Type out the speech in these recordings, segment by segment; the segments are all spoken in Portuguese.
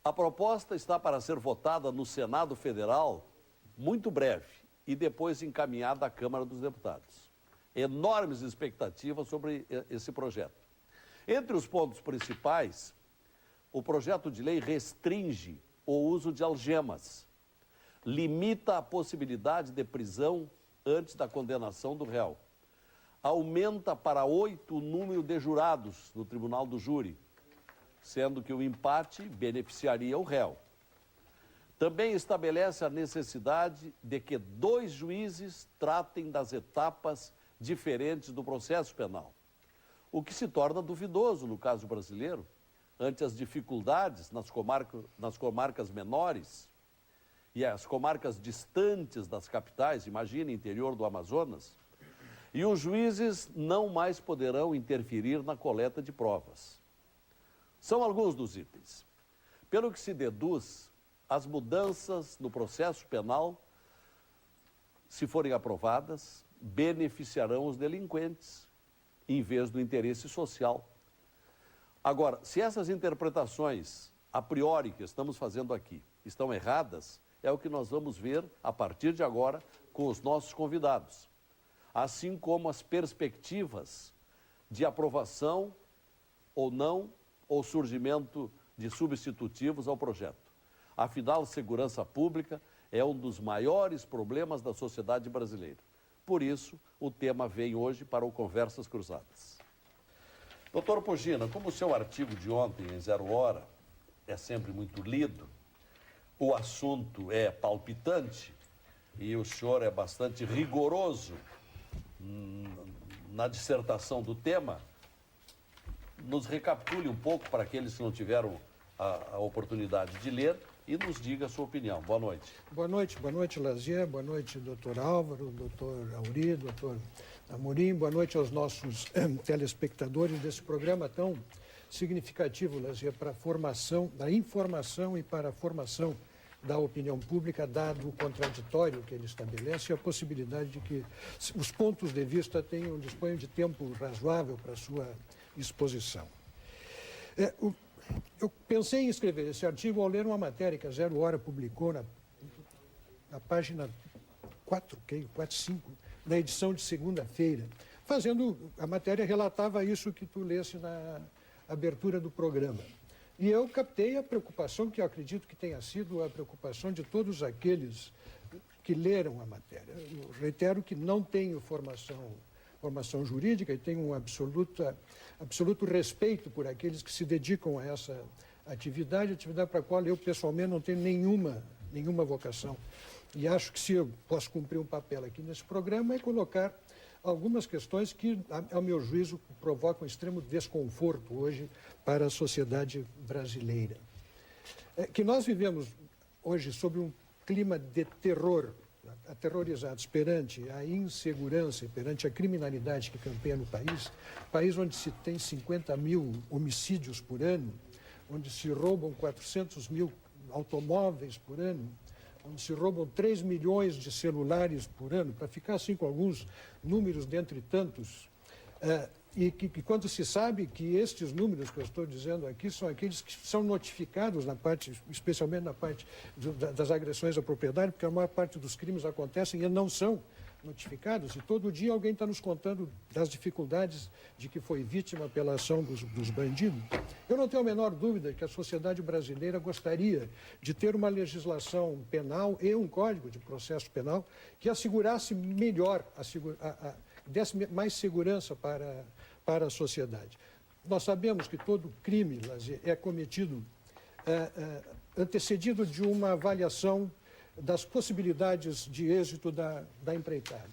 A proposta está para ser votada no Senado Federal muito breve e depois encaminhada à Câmara dos Deputados. Enormes expectativas sobre esse projeto. Entre os pontos principais, o projeto de lei restringe o uso de algemas, limita a possibilidade de prisão antes da condenação do réu, aumenta para 8 o número de jurados no tribunal do júri, sendo que o empate beneficiaria o réu. Também estabelece a necessidade de que 2 juízes tratem das etapas diferentes do processo penal, o que se torna duvidoso no caso brasileiro, ante as dificuldades nas comarcas menores e as comarcas distantes das capitais, imagine interior do Amazonas, e os juízes não mais poderão interferir na coleta de provas. São alguns dos itens. Pelo que se deduz, as mudanças no processo penal, se forem aprovadas, beneficiarão os delinquentes, em vez do interesse social. Agora, se essas interpretações, a priori, que estamos fazendo aqui, estão erradas, é o que nós vamos ver, a partir de agora, com os nossos convidados. Assim como as perspectivas de aprovação ou não, ou surgimento de substitutivos ao projeto. Afinal, segurança pública é um dos maiores problemas da sociedade brasileira. Por isso, o tema vem hoje para o Conversas Cruzadas. Doutor Pogina, como o seu artigo de ontem, em 0 Hora, é sempre muito lido, o assunto é palpitante e o senhor é bastante rigoroso na dissertação do tema, nos recapitule um pouco para aqueles que não tiveram a oportunidade de ler e nos diga a sua opinião. Boa noite. Boa noite, Lazier, boa noite, doutor Álvaro, doutor Auri, doutor Amorim, boa noite aos nossos telespectadores desse programa tão significativo, Lazier, para a formação da informação e para a formação da opinião pública, dado o contraditório que ele estabelece e a possibilidade de que os pontos de vista disponham de tempo razoável para a sua exposição. Eu pensei em escrever esse artigo ao ler uma matéria que a 0 Hora publicou na página 4, 5, na edição de segunda-feira, a matéria relatava isso que tu lesse na abertura do programa. E eu captei a preocupação, que eu acredito que tenha sido a preocupação de todos aqueles que leram a matéria. Eu reitero que não tenho formação jurídica e tenho um absoluto respeito por aqueles que se dedicam a essa atividade para a qual eu pessoalmente não tenho nenhuma vocação. E acho que se eu posso cumprir um papel aqui nesse programa é colocar algumas questões que, ao meu juízo, provocam extremo desconforto hoje para a sociedade brasileira. Que nós vivemos hoje sob um clima de terror, aterrorizados perante a insegurança e perante a criminalidade que campeia no país onde se tem 50 mil homicídios por ano, onde se roubam 400 mil automóveis por ano, onde se roubam 3 milhões de celulares por ano, para ficar assim com alguns números dentre tantos, e que quando se sabe que estes números que eu estou dizendo aqui são aqueles que são notificados especialmente na parte das agressões à propriedade, porque a maior parte dos crimes acontecem e não são notificados, e todo dia alguém está nos contando das dificuldades de que foi vítima pela ação dos bandidos. Eu não tenho a menor dúvida que a sociedade brasileira gostaria de ter uma legislação penal e um código de processo penal que assegurasse melhor, desse mais segurança para a sociedade. Nós sabemos que todo crime, Lazier, é cometido antecedido de uma avaliação das possibilidades de êxito da empreitada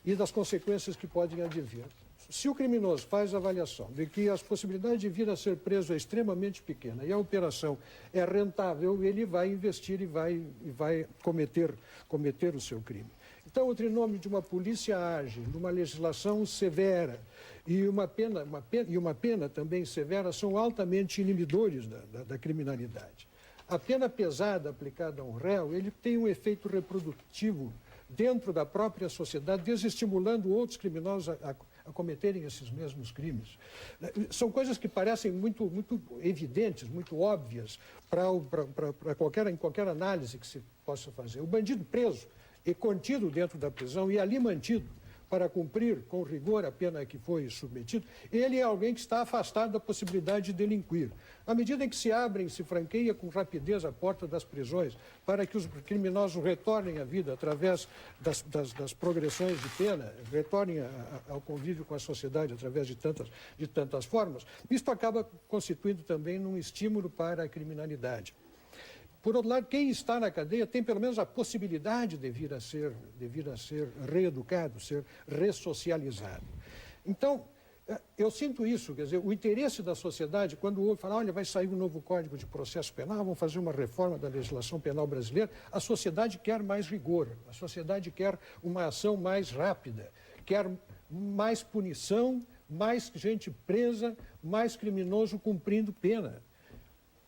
e das consequências que podem advir. Se o criminoso faz a avaliação de que as possibilidades de vir a ser preso é extremamente pequena e a operação é rentável, ele vai investir e vai cometer o seu crime. Então, o trinômio de uma polícia ágil, de uma legislação severa e uma pena também severa são altamente inibidores da criminalidade. A pena pesada aplicada a um réu, ele tem um efeito reprodutivo dentro da própria sociedade, desestimulando outros criminosos a cometerem esses mesmos crimes. São coisas que parecem muito evidentes, muito óbvias em qualquer análise que se possa fazer. O bandido preso e contido dentro da prisão e ali mantido para cumprir com rigor a pena que foi submetido, ele é alguém que está afastado da possibilidade de delinquir. À medida em que se abrem, se franqueia com rapidez a porta das prisões para que os criminosos retornem à vida através das progressões de pena, retornem ao convívio com a sociedade através de tantas formas, isto acaba constituindo também um estímulo para a criminalidade. Por outro lado, quem está na cadeia tem pelo menos a possibilidade de vir a ser reeducado, ser ressocializado. Então, eu sinto isso, quer dizer, o interesse da sociedade, quando ouve falar, olha, vai sair um novo Código de Processo Penal, vamos fazer uma reforma da legislação penal brasileira, a sociedade quer mais rigor, a sociedade quer uma ação mais rápida, quer mais punição, mais gente presa, mais criminoso cumprindo pena.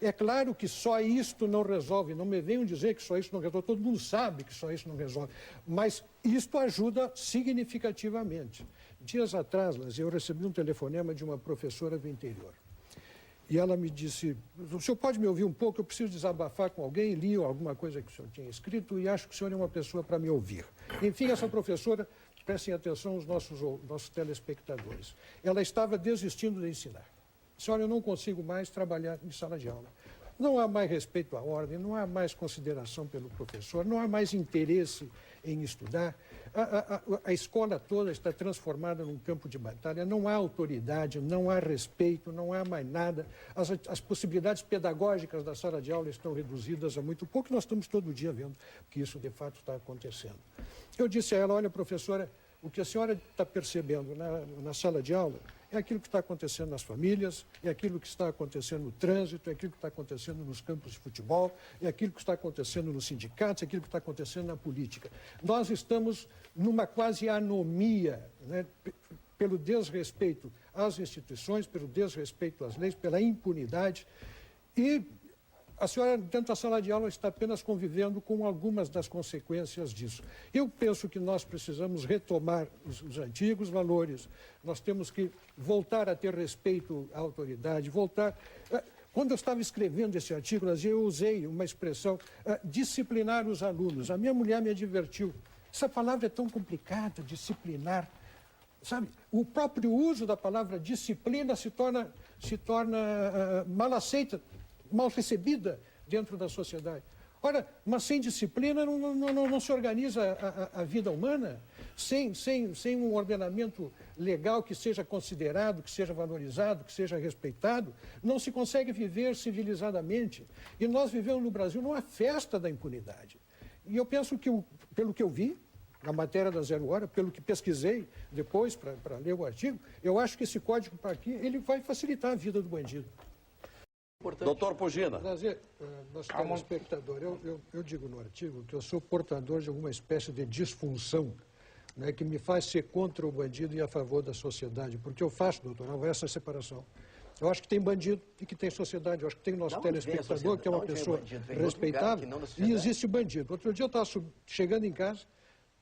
É claro que só isto não resolve, não me venham dizer que só isso não resolve, todo mundo sabe que só isso não resolve, mas isto ajuda significativamente. Dias atrás, eu recebi um telefonema de uma professora do interior. E ela me disse, o senhor pode me ouvir um pouco? Eu preciso desabafar com alguém, li alguma coisa que o senhor tinha escrito e acho que o senhor é uma pessoa para me ouvir. Enfim, essa professora, prestem atenção os nossos telespectadores, ela estava desistindo de ensinar. Senhora, eu não consigo mais trabalhar em sala de aula. Não há mais respeito à ordem, não há mais consideração pelo professor, não há mais interesse em estudar. A escola toda está transformada num campo de batalha, não há autoridade, não há respeito, não há mais nada. As possibilidades pedagógicas da sala de aula estão reduzidas a muito pouco, nós estamos todo dia vendo que isso de fato está acontecendo. Eu disse a ela, olha, professora, o que a senhora está percebendo na sala de aula é aquilo que está acontecendo nas famílias, é aquilo que está acontecendo no trânsito, é aquilo que está acontecendo nos campos de futebol, é aquilo que está acontecendo nos sindicatos, é aquilo que está acontecendo na política. Nós estamos numa quase anomia, né, pelo desrespeito às instituições, pelo desrespeito às leis, pela impunidade. E a senhora, dentro da sala de aula, está apenas convivendo com algumas das consequências disso. Eu penso que nós precisamos retomar os antigos valores, nós temos que voltar a ter respeito à autoridade, voltar... Quando eu estava escrevendo esse artigo, eu usei uma expressão, disciplinar os alunos. A minha mulher me advertiu, essa palavra é tão complicada, disciplinar. Sabe, o próprio uso da palavra disciplina se torna mal aceita, mal recebida dentro da sociedade. Ora, mas sem disciplina não se organiza a vida humana, sem um ordenamento legal que seja considerado, que seja valorizado, que seja respeitado, não se consegue viver civilizadamente. E nós vivemos no Brasil numa festa da impunidade. E eu penso que, pelo que eu vi, na matéria da Zero Hora, pelo que pesquisei depois para ler o artigo, eu acho que esse código para aqui, ele vai facilitar a vida do bandido. Doutor Pugina. Prazer, nosso telespectador. Eu digo no artigo que eu sou portador de alguma espécie de disfunção, né, que me faz ser contra o bandido e a favor da sociedade. Porque eu faço, doutor, essa separação. Eu acho que tem bandido e que tem sociedade. Eu acho que tem o nosso telespectador, que é uma pessoa respeitável, e existe o bandido. Outro dia eu estava chegando em casa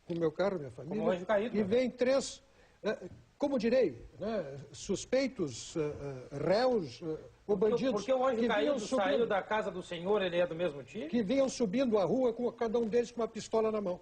com o meu carro, minha família, e vem três, como direi, né, suspeitos, réus, ou bandidos... Porque o anjo caído saiu da casa do senhor, ele é do mesmo time? Que vinham subindo a rua, com cada um deles com uma pistola na mão.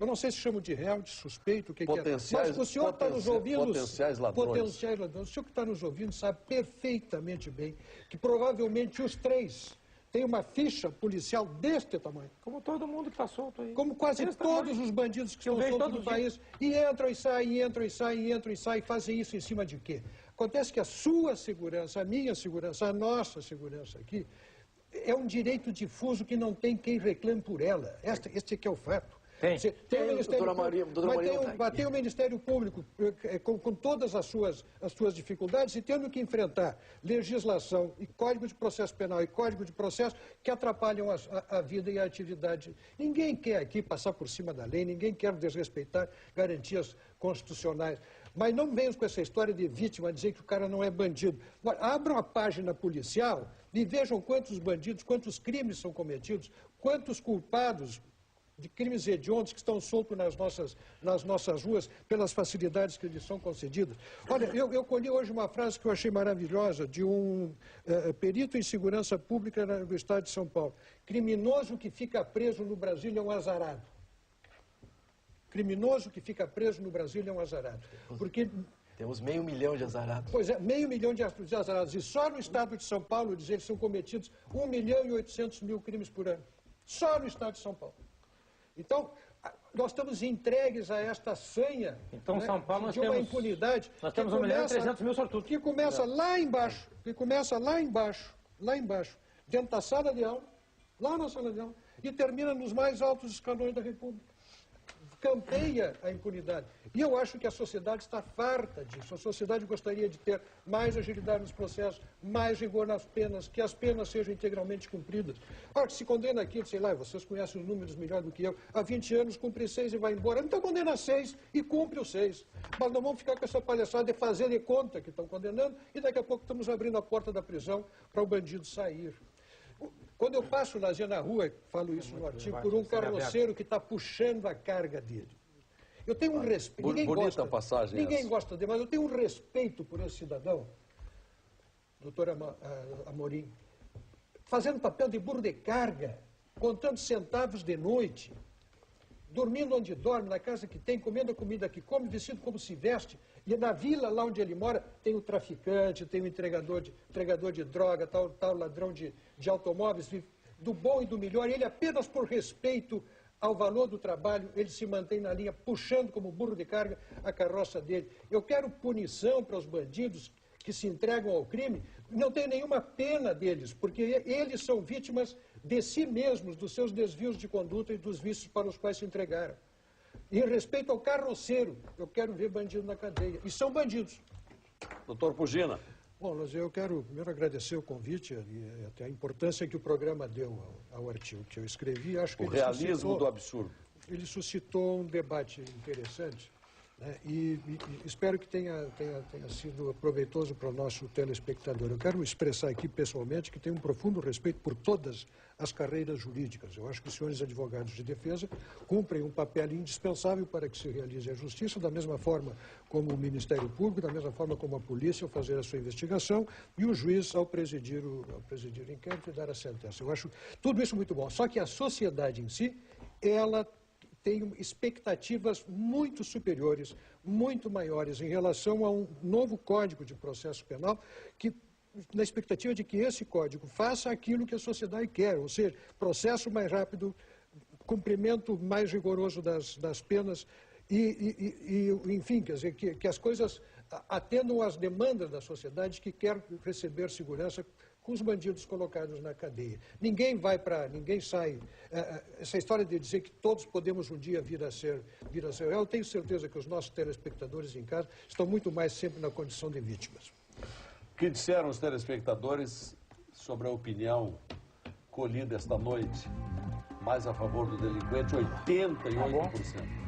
Eu não sei se chamo de réu, de suspeito, o que é. Mas o senhor está nos ouvindo... Potenciais ladrões. Potenciais ladrões. O senhor que está nos ouvindo sabe perfeitamente bem que provavelmente os três têm uma ficha policial deste tamanho. Como todo mundo que está solto aí. Como quase todos os bandidos que estão soltos no país. E entram e saem, entram e saem, entram e saem. Fazem isso em cima de quê? Acontece que a sua segurança, a minha segurança, a nossa segurança aqui, é um direito difuso que não tem quem reclame por ela. Este aqui é o fato. Tem o Ministério Público, mas tem o Ministério Público com todas as suas dificuldades e tendo que enfrentar legislação e Código de Processo Penal e Código de Processo que atrapalham a vida e a atividade. Ninguém quer aqui passar por cima da lei, ninguém quer desrespeitar garantias constitucionais. Mas não venham com essa história de vítima, dizer que o cara não é bandido. Agora, abram a página policial e vejam quantos bandidos, quantos crimes são cometidos, quantos culpados de crimes hediondos que estão soltos nas nossas ruas pelas facilidades que lhes são concedidas. Olha, eu colhi hoje uma frase que eu achei maravilhosa de um perito em segurança pública do estado de São Paulo. Criminoso que fica preso no Brasil é um azarado. Criminoso que fica preso no Brasil é um azarado. Porque... Temos 500 mil de azarados. Pois é, 500 mil de azarados. E só no estado de São Paulo, diz eles, são cometidos 1.800.000 crimes por ano. Só no estado de São Paulo. Então, nós estamos entregues a esta sanha, então, né, São Paulo, de uma impunidade. Nós temos 1.300.000 sortudos. Que começa lá embaixo, lá embaixo, dentro da sala de aula, lá na sala de aula, e termina nos mais altos escalões da República. Campeia a impunidade. E eu acho que a sociedade está farta disso. A sociedade gostaria de ter mais agilidade nos processos, mais rigor nas penas, que as penas sejam integralmente cumpridas. Ora, que se condena aquilo, sei lá, vocês conhecem os números melhor do que eu, há 20 anos cumpre 6 e vai embora. Então condena 6 e cumpre os 6. Mas não vamos ficar com essa palhaçada de fazer de conta que estão condenando e daqui a pouco estamos abrindo a porta da prisão para o bandido sair. Quando eu passo na rua, falo isso no artigo, por um carroceiro que está puxando a carga dele. Eu tenho um respeito. Bonita passagem ninguém essa. gosta dele, mas eu tenho um respeito por esse cidadão, doutor Amorim, fazendo papel de burro de carga, contando centavos de noite, dormindo onde dorme, na casa que tem, comendo a comida que come, vestido como se veste. E na vila, lá onde ele mora, tem o traficante, tem o entregador de droga, tal ladrão de automóveis, do bom e do melhor. E ele, apenas por respeito ao valor do trabalho, ele se mantém na linha, puxando como burro de carga a carroça dele. Eu quero punição para os bandidos que se entregam ao crime. Não tem nenhuma pena deles, porque eles são vítimas de si mesmos, dos seus desvios de conduta e dos vícios para os quais se entregaram. Em respeito ao carroceiro, eu quero ver bandido na cadeia. E são bandidos. Doutor Pugina. Bom, eu quero primeiro agradecer o convite e até a importância que o programa deu ao artigo que eu escrevi. Acho que O realismo do absurdo. Ele suscitou um debate interessante, né? E espero que tenha sido proveitoso para o nosso telespectador. Eu quero expressar aqui pessoalmente que tenho um profundo respeito por todas as carreiras jurídicas. Eu acho que os senhores advogados de defesa cumprem um papel indispensável para que se realize a justiça, da mesma forma como o Ministério Público, da mesma forma como a polícia ao fazer a sua investigação e o juiz ao presidir o inquérito e dar a sentença. Eu acho tudo isso muito bom. Só que a sociedade em si, ela tem expectativas muito superiores, muito maiores em relação a um novo Código de Processo Penal que, na expectativa de que esse código faça aquilo que a sociedade quer, ou seja, processo mais rápido, cumprimento mais rigoroso das penas enfim, quer dizer, que as coisas atendam às demandas da sociedade que quer receber segurança com os bandidos colocados na cadeia. Ninguém sai. Essa história de dizer que todos podemos um dia vir a ser. Eu tenho certeza que os nossos telespectadores em casa estão muito mais sempre na condição de vítimas. O que disseram os telespectadores sobre a opinião colhida esta noite? Mais a favor do delinquente, 88%.